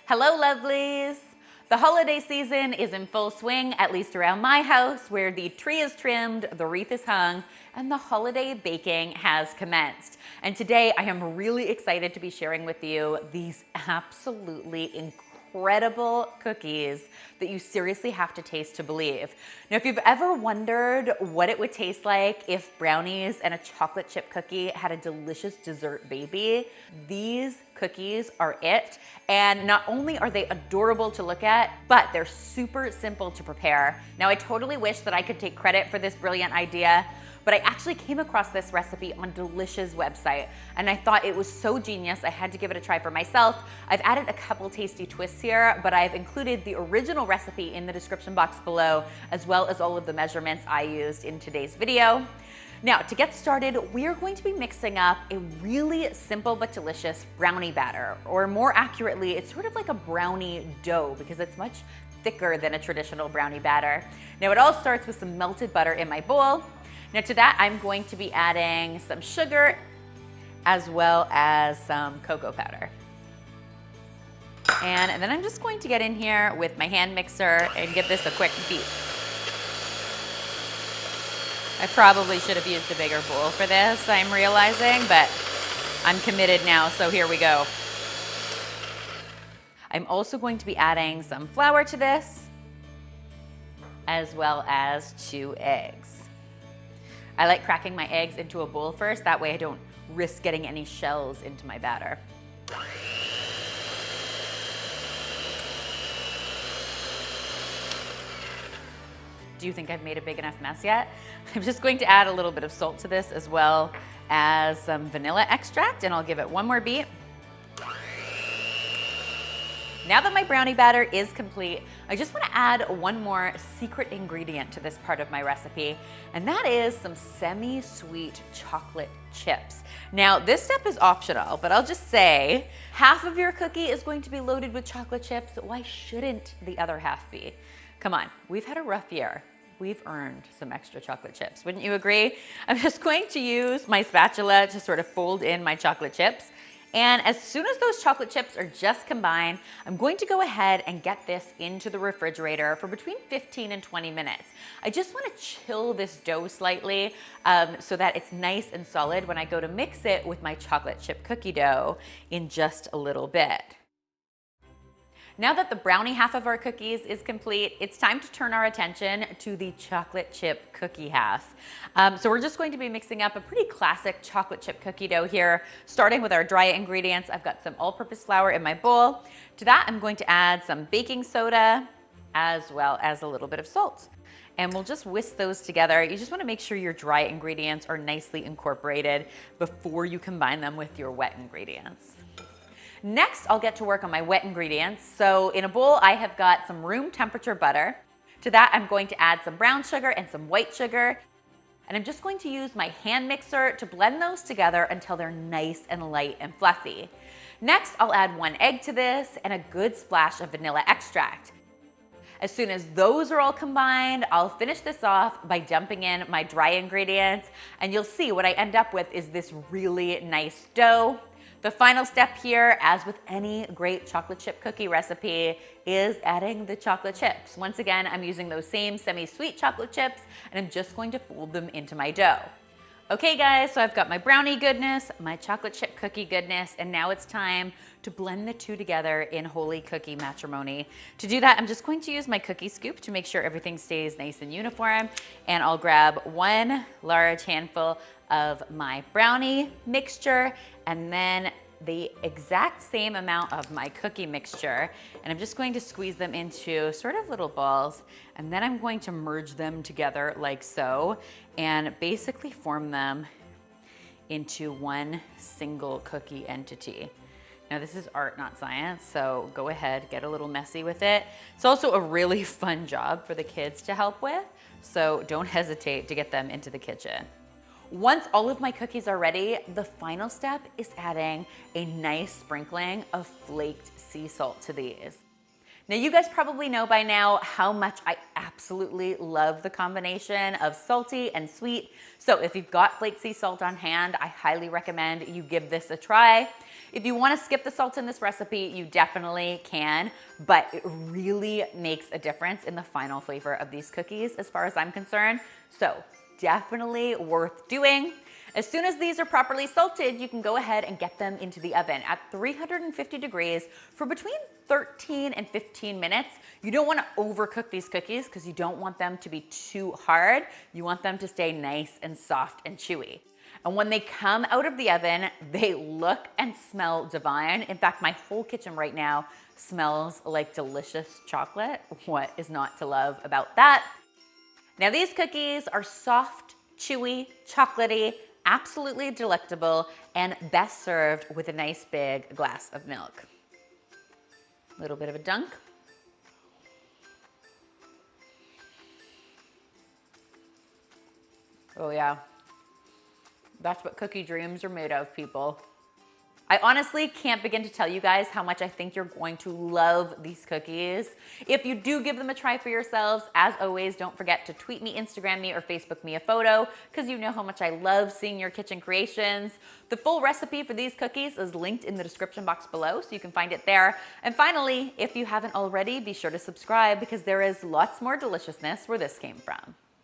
Hello, lovelies. The holiday season is in full swing, at least around my house, where the tree is trimmed, the wreath is hung, and the holiday baking has commenced. And today I am really excited to be sharing with you these absolutely incredible cookies that you seriously have to taste to believe. Now, if you've ever wondered what it would taste like if brownies and a chocolate chip cookie had a delicious dessert baby, these cookies are it. And not only are they adorable to look at, but they're super simple to prepare. Now, I totally wish that I could take credit for this brilliant idea, but I actually came across this recipe on Delicia's website, and I thought it was so genius I had to give it a try for myself. I've added a couple tasty twists here, but I've included the original recipe in the description box below, as well as all of the measurements I used in today's video. Now, to get started, we are going to be mixing up a really simple but delicious brownie batter, or more accurately, it's sort of like a brownie dough because it's much thicker than a traditional brownie batter. Now, it all starts with some melted butter in my bowl. Now, to that, I'm going to be adding some sugar as well as some cocoa powder. And then I'm just going to get in here with my hand mixer and give this a quick beat. I probably should have used a bigger bowl for this, I'm realizing, but I'm committed now, so here we go. I'm also going to be adding some flour to this, as well as 2 eggs. I like cracking my eggs into a bowl first, that way I don't risk getting any shells into my batter. Do you think I've made a big enough mess yet? I'm just going to add a little bit of salt to this as well as some vanilla extract, and I'll give it one more beat. Now that my brownie batter is complete, I just want to add one more secret ingredient to this part of my recipe, and that is some semi-sweet chocolate chips. Now, this step is optional, but I'll just say half of your cookie is going to be loaded with chocolate chips. Why shouldn't the other half be? Come on, we've had a rough year. We've earned some extra chocolate chips, wouldn't you agree? I'm just going to use my spatula to sort of fold in my chocolate chips. And as soon as those chocolate chips are just combined, I'm going to go ahead and get this into the refrigerator for between 15 and 20 minutes. I just want to chill this dough slightly so that it's nice and solid when I go to mix it with my chocolate chip cookie dough in just a little bit. Now that the brownie half of our cookies is complete, it's time to turn our attention to the chocolate chip cookie half. So we're just going to be mixing up a pretty classic chocolate chip cookie dough here, starting with our dry ingredients. I've got some all-purpose flour in my bowl. To that, I'm going to add some baking soda as well as a little bit of salt. And we'll just whisk those together. You just want to make sure your dry ingredients are nicely incorporated before you combine them with your wet ingredients. Next, I'll get to work on my wet ingredients. So in a bowl, I have got some room temperature butter. To that, I'm going to add some brown sugar and some white sugar. And I'm just going to use my hand mixer to blend those together until they're nice and light and fluffy. Next, I'll add 1 egg to this and a good splash of vanilla extract. As soon as those are all combined, I'll finish this off by dumping in my dry ingredients. And you'll see what I end up with is this really nice dough. The final step here, as with any great chocolate chip cookie recipe, is adding the chocolate chips. Once again, I'm using those same semi-sweet chocolate chips, and I'm just going to fold them into my dough. Okay guys, so I've got my brownie goodness, my chocolate chip cookie goodness, and now it's time to blend the two together in holy cookie matrimony. To do that, I'm just going to use my cookie scoop to make sure everything stays nice and uniform, and I'll grab 1 large handful of my brownie mixture and then the exact same amount of my cookie mixture, and I'm just going to squeeze them into sort of little balls, and then I'm going to merge them together like so and basically form them into one single cookie entity. Now this is art, not science, so go ahead, get a little messy with it. It's also a really fun job for the kids to help with, so don't hesitate to get them into the kitchen. Once all of my cookies are ready, the final step is adding a nice sprinkling of flaked sea salt to these. Now you guys probably know by now how much I absolutely absolutely love the combination of salty and sweet. So if you've got flake sea salt on hand, I highly recommend you give this a try. If you want to skip the salt in this recipe, you definitely can, but it really makes a difference in the final flavor of these cookies as far as I'm concerned. So definitely worth doing. As soon as these are properly salted, you can go ahead and get them into the oven at 350 degrees for between 13 and 15 minutes. You don't want to overcook these cookies because you don't want them to be too hard. You want them to stay nice and soft and chewy. And when they come out of the oven, they look and smell divine. In fact, my whole kitchen right now smells like delicious chocolate. What is not to love about that? Now these cookies are soft, chewy, chocolatey, absolutely delectable, and best served with a nice big glass of milk. A little bit of a dunk. Oh yeah, that's what cookie dreams are made of, people. I honestly can't begin to tell you guys how much I think you're going to love these cookies. If you do give them a try for yourselves, as always, don't forget to tweet me, Instagram me, or Facebook me a photo, because you know how much I love seeing your kitchen creations. The full recipe for these cookies is linked in the description box below, so you can find it there. And finally, if you haven't already, be sure to subscribe because there is lots more deliciousness where this came from.